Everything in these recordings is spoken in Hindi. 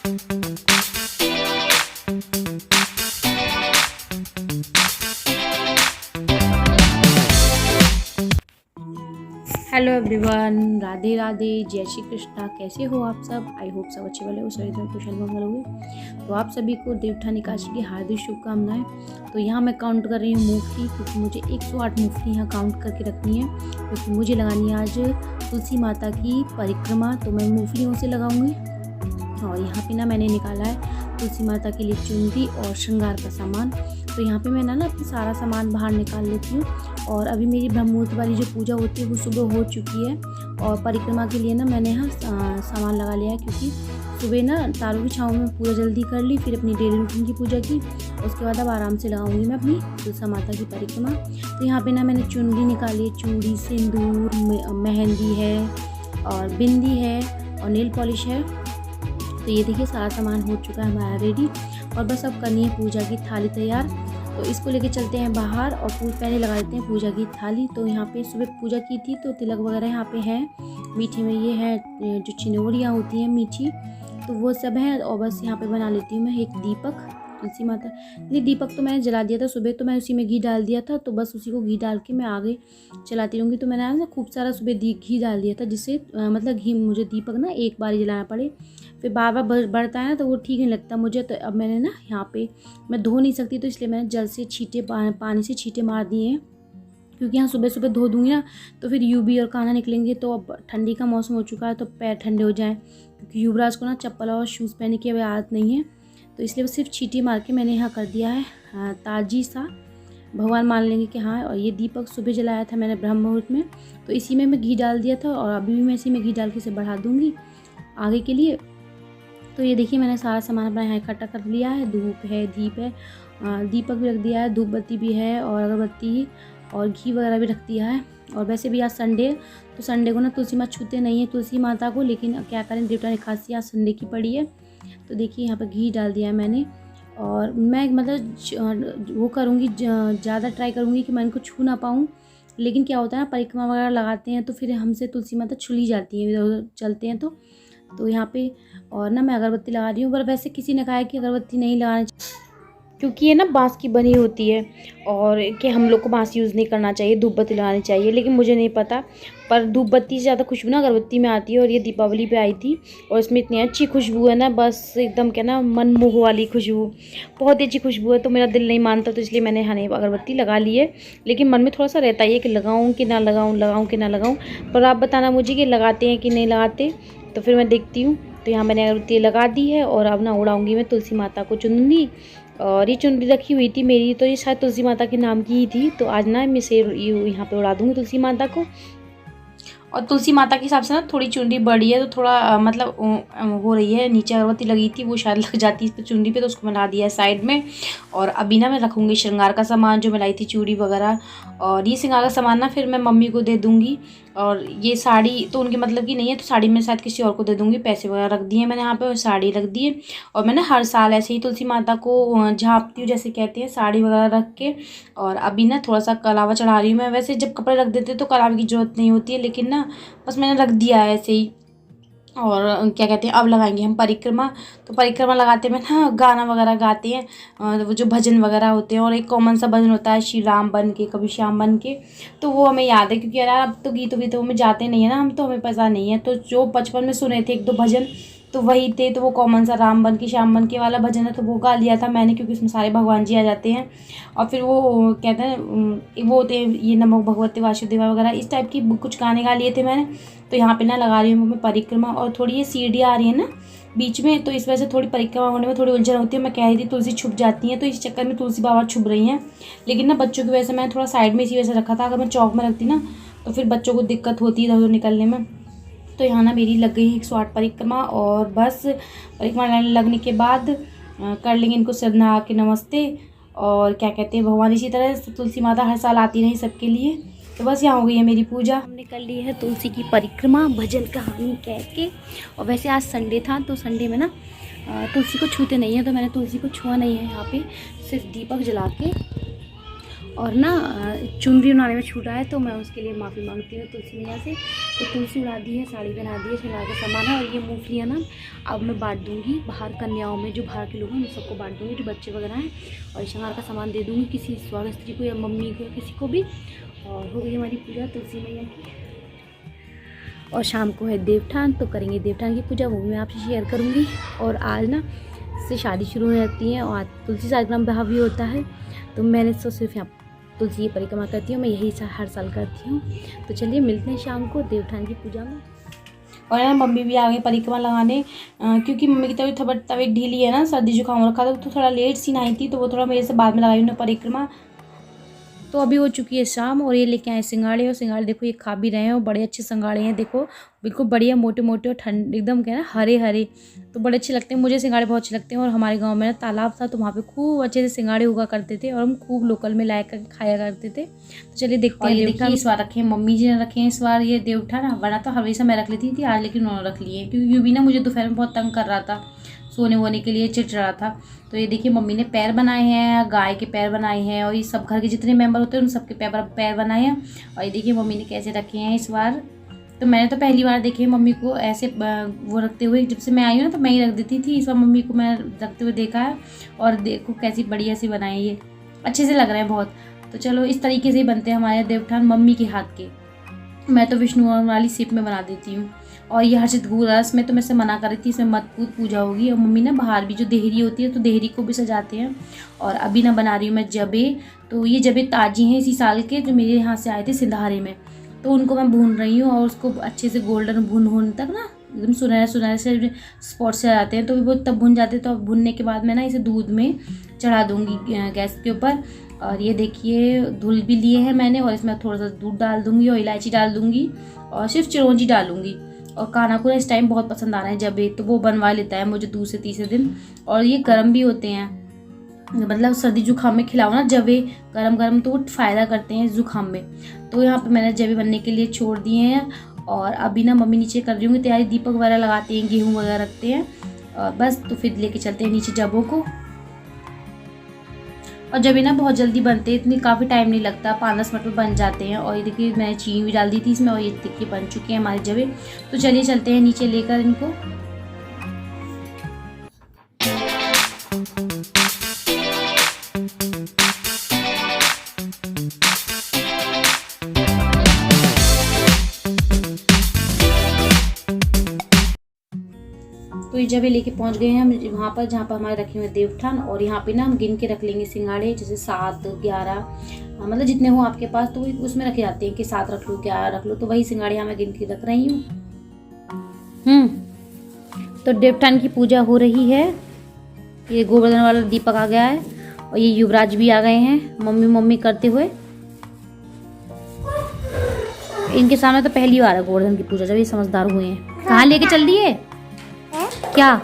हेलो एवरीवन, राधे राधे, जय श्री कृष्णा। कैसे हो आप सब? आई होप सब अच्छे वाले हो, सभी तरह कुशल मंगल होंगे। तो आप सभी को देवउठानी एकादशी की हार्दिक शुभकामनाएं। तो यहाँ मैं काउंट कर रही हूँ मूंगफली, क्योंकि मुझे 108 मूंगफली यहाँ काउंट करके रखनी है, क्योंकि मुझे लगानी है आज तुलसी माता की परिक्रमा। तो मैं मूंगफलियों से लगाऊंगी। और यहाँ पे ना मैंने निकाला है तुलसी माता के लिए चुनरी और श्रृंगार का सामान। तो यहाँ पे मैं ना अपना सारा सामान बाहर निकाल लेती हूँ। और अभी मेरी ब्रह्म मुहूर्त वाली जो पूजा होती है वो सुबह हो चुकी है। और परिक्रमा के लिए ना मैंने यहाँ सामान लगा लिया है, क्योंकि सुबह ना तारों की छाँव में पूजा जल्दी कर ली, फिर अपनी डेली रूटीन की पूजा की। उसके बाद अब आराम से लगाऊंगी मैं अपनी तुलसी माता की परिक्रमा। तो यहाँ पे ना मैंने चुनरी निकाली है, चूड़ी, सिंदूर, मेहंदी है और बिंदी है और नेल पॉलिश है। तो ये देखिए सारा सामान हो चुका है हमारा रेडी। और बस अब करनी है पूजा की थाली तैयार। तो इसको लेके चलते हैं बाहर और पहले लगा देते हैं पूजा की थाली। तो यहाँ पे सुबह पूजा की थी, तो तिलक वगैरह यहाँ पे है। मीठी में ये है जो चिनौरियाँ होती हैं मीठी, तो वो सब है। और बस यहाँ पे बना लेती हूँ मैं एक दीपक तुलसी माता। नहीं, दीपक तो मैंने जला दिया था सुबह, तो मैं उसी में घी डाल दिया था। तो बस उसी को घी डाल के मैं आगे चलाती रहूँगी। तो मैंने ना खूब सारा सुबह घी डाल दिया था, जिससे मतलब घी मुझे दीपक ना एक बार ही जलाना पड़े, फिर बार बार बढ़ता है ना तो वो ठीक नहीं लगता मुझे। तो अब मैंने ना यहाँ पे मैं धो नहीं सकती, तो इसलिए मैंने जल से छींटे पानी से छींटे मार दिए हैं, क्योंकि यहाँ सुबह सुबह धो दूँगी ना तो फिर यूबी और कान्हा निकलेंगे। तो अब ठंडी का मौसम हो चुका है, तो पैर ठंडे हो जाएँ, क्योंकि युवराज को ना चप्पल और शूज़ पहनने की अभी आदत नहीं है। तो इसलिए वो सिर्फ छींटे मार के मैंने यहाँ कर दिया है ताजी सा। भगवान मान लेंगे कि हाँ। और ये दीपक सुबह जलाया था मैंने ब्रह्म मुहूर्त में, तो इसी में मैं घी डाल दिया था। और अभी भी मैं इसी में घी डाल के इसे बढ़ा दूँगी आगे के लिए। तो ये देखिए मैंने सारा सामान अपना यहाँ इकट्ठा कर लिया है। धूप है, दीप है, दीपक भी रख दिया है, धूप बत्ती भी है और अगरबत्ती और घी वगैरह भी रख दिया है। और वैसे भी आज संडे, तो संडे को ना तुलसी माँ छूते नहीं है तुलसी माता को, लेकिन क्या करें, देवता ने खासी आज संडे की पड़ी है। तो देखिए यहाँ पर घी डाल दिया है मैंने। और मैं मतलब वो करूँगी, ज़्यादा ट्राई करूँगी कि मैं इनको छू ना पाऊँ। लेकिन क्या होता है ना, परिक्रमा वगैरह लगाते हैं तो फिर हमसे तुलसी माता छुली जाती है, इधर उधर चलते हैं तो यहाँ पे। और ना मैं अगरबत्ती लगा रही हूँ, पर वैसे किसी ने कहा है कि अगरबत्ती नहीं लगानी चाहिए, क्योंकि ये ना बांस की बनी होती है और कि हम लोग को बांस यूज़ नहीं करना चाहिए, धूप बत्ती लगानी चाहिए। लेकिन मुझे नहीं पता, पर धूप बत्ती से ज़्यादा खुशबू ना अगरबत्ती में आती है। और ये दीपावली पे आई थी और इसमें इतनी अच्छी खुशबू है ना, बस एकदम क्या ना मनमोह वाली खुशबू, बहुत ही अच्छी खुशबू है। तो मेरा दिल नहीं मानता, तो इसलिए मैंने हाँ अगरबत्ती लगा ली है। लेकिन मन में थोड़ा सा रहता ही है कि लगाऊँ कि ना लगाऊँ, लगाऊँ कि ना लगाऊँ। पर आप बताना मुझे कि लगाते हैं कि नहीं लगाते, तो फिर मैं देखती हूँ। तो यहाँ मैंने अगरबत्ती लगा दी है और अब ना उड़ाऊँगी मैं तुलसी माता को चुनरी। और ये चुनरी रखी हुई थी मेरी, तो ये शायद तुलसी माता के नाम की ही थी। तो आज ना मैं इसे यहाँ पे उड़ा दूँगी तुलसी माता को। और तुलसी माता के हिसाब से ना थोड़ी चुनरी बड़ी है, तो थोड़ा मतलब हो रही है। नीचे अगरबत्ती लगी थी, वो शायद लग जाती इस पर चुनरी पे, तो उसको बना दिया है साइड में। और अभी ना मैं रखूँगी श्रृंगार का सामान जो मैं लाई थी, चूड़ी वगैरह। और ये श्रृंगार का सामान ना फिर मैं मम्मी को दे दूँगी। और ये साड़ी तो उनके मतलब की नहीं है, तो साड़ी मैं शायद किसी और को दे दूँगी। पैसे वगैरह रख दिए मैंने यहाँ पे और साड़ी रख दी है। और मैं ना हर साल ऐसे ही तुलसी माता को झाँपती हूँ, जैसे कहते हैं, साड़ी वगैरह रख के। और अभी ना थोड़ा सा कलावा चढ़ा रही हूँ मैं। वैसे जब कपड़े रख देते तो कलावे की ज़रूरत नहीं होती है, लेकिन ना बस मैंने रख दिया है ऐसे ही। और क्या कहते हैं, अब लगाएंगे हम परिक्रमा। तो परिक्रमा लगाते में ना गाना वगैरह गाते हैं, वो जो भजन वगैरह होते हैं। और एक कॉमन सा भजन होता है, श्री राम बन के कभी श्याम बन के। तो वो हमें याद है, क्योंकि यार अब तो गीतों में जाते नहीं है ना हम, तो हमें पता नहीं है। तो जो बचपन में सुने थे एक दो भजन, तो वही थे। तो वो कॉमन सा राम बन के श्याम बन के वाला भजन है, तो वो गा लिया था मैंने, क्योंकि उसमें सारे भगवान जी आ जाते हैं। और फिर वो कहते हैं वो होते हैं, ये नमो भगवते वासुदेवा वगैरह, इस टाइप की कुछ गाने गा लिए थे मैंने। तो यहाँ पे ना लगा रही हूँ मैं परिक्रमा। और थोड़ी ये सीढ़ियाँ आ रही है ना बीच में, तो इस वजह से थोड़ी परिक्रमा होने में थोड़ी उलझन होती है। मैं कह रही थी तुलसी छुप जाती है, तो इस चक्कर में तुलसी बाबा छुप रही हैं। लेकिन ना बच्चों की वजह से मैंने थोड़ा साइड में इसी वजह से रखा था। अगर मैं चौक में रखती ना तो फिर बच्चों को दिक्कत होती है इधर उधर निकलने में। तो यहाँ ना मेरी लग गई 108 परिक्रमा। और बस परिक्रमा लगने के बाद कर लेंगे इनको सिर नहा के नमस्ते। और क्या कहते हैं, भगवान इसी तरह तुलसी माता हर साल आती रही सबके लिए। तो बस यहाँ हो गई है मेरी पूजा। हमने कर ली है तुलसी की परिक्रमा भजन कहानी कह के। और वैसे आज संडे था, तो संडे में ना तुलसी को छूते नहीं है, तो मैंने तुलसी को छुआ नहीं है। यहाँ पे सिर्फ दीपक जला के और ना चुनरी बनाने में छूटा है, तो मैं उसके लिए माफ़ी मांगती हूँ तुलसी मैया से। तो तुलसी उड़ा दी है, साड़ी पहना दी है, श्रृंगार का सामान है। और ये मूंगफली है ना, अब मैं बांट दूंगी बाहर कन्याओं में, जो बाहर के लोग हैं उन सबको बांट दूंगी, जो बच्चे वगैरह हैं। और श्रृंगार का सामान दे दूंगी किसी स्वागत स्त्री को या मम्मी को या किसी को भी। और हो गई हमारी पूजा तुलसी मैया की। और शाम को है देवठान, तो करेंगे देवठान की पूजा, वो भी मैं आपसे शेयर करूँगी। और आज ना से शादी शुरू हो जाती है और आज तुलसी सालग्राम ब्याह भी होता है। तो मैंने तो सिर्फ यहाँ तुलसी की परिक्रमा करती हूँ, मैं यही हर साल करती हूँ। तो चलिए मिलते हैं शाम को देवठान की पूजा में। और ना मम्मी भी आ गई परिक्रमा लगाने, क्योंकि मम्मी की तबीयत ढीली है ना, सर्दी जुकाम रखा था, तो थोड़ा लेट सी आई थी, तो वो थोड़ा मेरे से बाद में लगाई उन्होंने परिक्रमा। तो अभी हो चुकी है शाम और ये लेके आए सिंगाड़े। और सिंगाड़े देखो ये खा भी रहे हैं और बड़े अच्छे सिंगाड़े हैं, देखो बिल्कुल बढ़िया मोटे मोटे और ठंड एकदम क्या ना हरे हरे, तो बड़े अच्छे लगते हैं। मुझे सिंगाड़े बहुत अच्छे लगते हैं। और हमारे गांव में ना तालाब था, तो वहाँ पे खूब अच्छे से सिंगाड़े हुआ करते थे और हम खूब लोकल में लाया कर खाया करते थे। तो चलिए देखते हैं। देखिए इस बार रखे हैं मम्मी जी ने रखे हैं इस बार ये देवठान, वरना तो हमेशा मैं रख लेती थी, आज लेकिन उन्होंने रख लिए, क्योंकि यूँ भी ना मुझे दोपहर में बहुत तंग कर रहा था, सोने वोने के लिए चिट रहा था। तो ये देखिए मम्मी ने पैर बनाए हैं, गाय के पैर बनाए हैं, और ये सब घर के जितने मेंबर होते हैं उन सबके पैर बनाए हैं। और ये देखिए मम्मी ने कैसे रखे हैं इस बार। तो मैंने तो पहली बार देखे मम्मी को ऐसे वो रखते हुए, जब से मैं आई हूँ ना तो मैं ही रख देती थी, इस बार मम्मी को मैं रखते हुए देखा है। और देखो कैसी बढ़िया सी बनाए, ये अच्छे से लग रहे हैं बहुत। तो चलो इस तरीके से ही बनते हैं हमारे देवठान मम्मी के हाथ के। मैं तो विष्णु वाली शेप में बना देती हूँ। और ये हर्षित गुरस में तो मैं से मना कर रही थी, इसमें मत पूत पूजा होगी। और मम्मी ना बाहर भी जो देहरी होती है तो देहरी को भी सजाते हैं। और अभी ना बना रही हूँ मैं जबे, तो ये जबे ताजी हैं इसी साल के, जो मेरे यहाँ से आए थे सिंधारे में, तो उनको मैं भून रही हूँ। और उसको अच्छे से गोल्डन भून तक ना एकदम सुनहरे से स्पॉट से आ जाते हैं, तो वो तब भुन जाते हैं। तो भुनने के बाद मैं ना इसे दूध में चढ़ा दूँगी गैस के ऊपर। और ये देखिए धुल भी लिए हैं मैंने, और इसमें थोड़ा सा दूध डाल दूँगी और इलायची डाल दूँगी और सिर्फ चिरौंजी डालूँगी। और कान्हा को इस टाइम बहुत पसंद आ रहा है जबे, तो वो बनवा लेता है मुझे दूसरे तीसरे दिन। और ये गर्म भी होते हैं, मतलब सर्दी जुकाम में खिलाओ ना जबे गरम गरम, तो वो फ़ायदा करते हैं जुकाम में। तो यहाँ पे मैंने जबे बनने के लिए छोड़ दिए हैं। और अभी ना मम्मी नीचे कर रही होंगी तैयारी, दीपक वगैरह लगाते हैं, गेहूँ वगैरह रखते हैं, और बस तो फिर लेके चलते हैं नीचे जबों को। और जब ये ना बहुत जल्दी बनते हैं, इतनी काफ़ी टाइम नहीं लगता, 5-10 मिनट में बन जाते हैं। और ये देखिए मैंने चीनी भी डाल दी थी इसमें, और ये देखिए बन चुके हैं हमारे जबे। तो चलिए चलते हैं नीचे लेकर इनको। तो ये जबे लेके पहुंच गए हैं हम वहाँ पर जहाँ पर हमारे रखे हुए देवठान। और यहाँ पे ना हम गिन के रख लेंगे सिंगाड़े, जैसे 7, 11, मतलब जितने हो आपके पास, तो उसमें रखे जाते हैं कि 7 रख लो 11 रख लो, तो वही सिंगाड़े यहाँ मैं गिन के रख रही हूँ। तो देवठान की पूजा हो रही है। ये गोवर्धन वाला दीपक आ गया है और ये युवराज भी आ गए हैं मम्मी करते हुए। इनके सामने तो पहली बार है गोवर्धन की पूजा, जब ये समझदार हुए हैं। कहाँ लेके चल दिए क्या?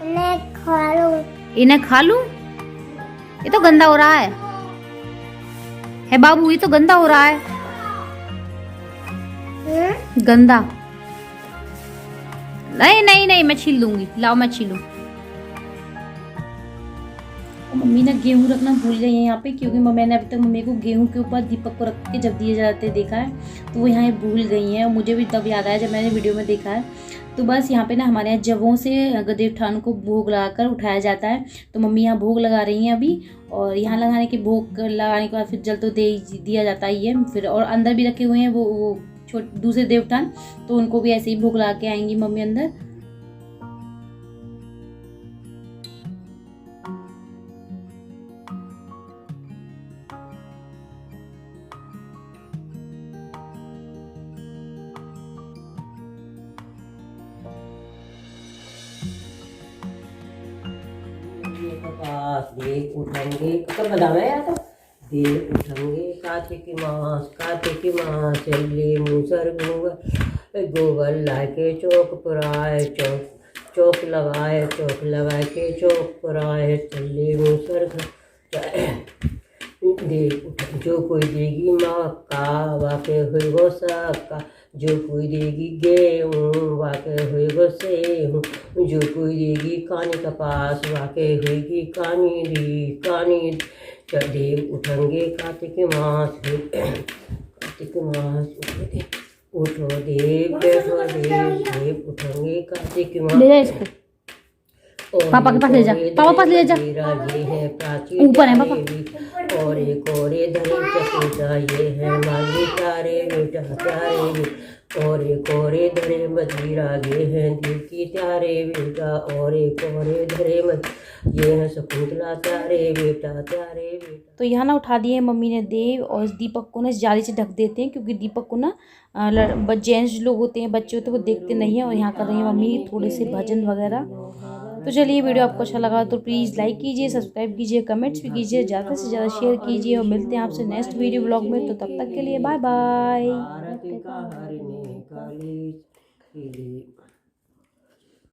इन्हें खा लूं? ये तो गंदा हो रहा है बाबू, ये तो गंदा हो रहा है। गंदा नहीं मैं छील दूंगी, लाओ मैं छीलूं। मम्मी ने गेहूं रखना भूल गई है यहाँ पे, क्योंकि मैंने अभी तक मम्मी को गेहूं के ऊपर दीपक को रख के जब दिए जाते देखा है, तो वो यहाँ भूल गई हैं। और मुझे भी तब याद आया जब मैंने वीडियो में देखा है। तो बस यहाँ पे ना हमारे यहाँ जवों से देवठान को भोग लगाकर उठाया जाता है। तो मम्मी यहाँ भोग लगा रही हैं अभी, और यहाँ लगाने के भोग लगाने के बाद फिर जल तो दिया जाता ही है फिर। और अंदर भी रखे हुए हैं वो दूसरे देवठान, तो उनको भी ऐसे ही भोग लगा के आएंगी मम्मी अंदर। देव उठेंगे कब बताना है, तो देव उठेंगे कार्तिक मास चले मूसर गोबर लाके चौक पर आए, चौक लगाए के चौक पर आए, चले मूसर देव जो कोई देगी मक्का वाके हुई हो सक्का, जो कोई देगी गेहूँ वाके हुई हो सेहूँ, जो कोई देगी कानी कपास वाके हुई कानी देव उठेंगे कार्तिक मास उठे थे। उठो देव बैठो देव, देव उठोगे कार्तिक माह। ले जा इसको पापा के पास ले जा, पापा पास ले जा। ये है प्राचीन ऊपर है पापा। और एक धरे चकेता, ये है माली तारे बेटा प्यारे, और एक धरे मजीरा, ये है दिल की प्यारे बेटा, और एक धरे ये है शकुंतला प्यारे बेटा प्यारे बेटा। तो यहाँ ना उठा दिए मम्मी ने देव, और इस दीपक को ना इस जाली से ढक देते हैं, क्योंकि दीपक को ना जेंट्स लोग होते हैं, बच्चे होते हैं, वो देखते नहीं है। और यहाँ कर रही है मम्मी थोड़े से भजन वगैरह। तो चलिए वीडियो आपको अच्छा लगा तो प्लीज़ लाइक कीजिए, सब्सक्राइब कीजिए, कमेंट्स भी कीजिए, ज़्यादा से ज़्यादा शेयर कीजिए, और मिलते हैं आपसे नेक्स्ट वीडियो ब्लॉग में। तो तब तक के लिए बाय बाय।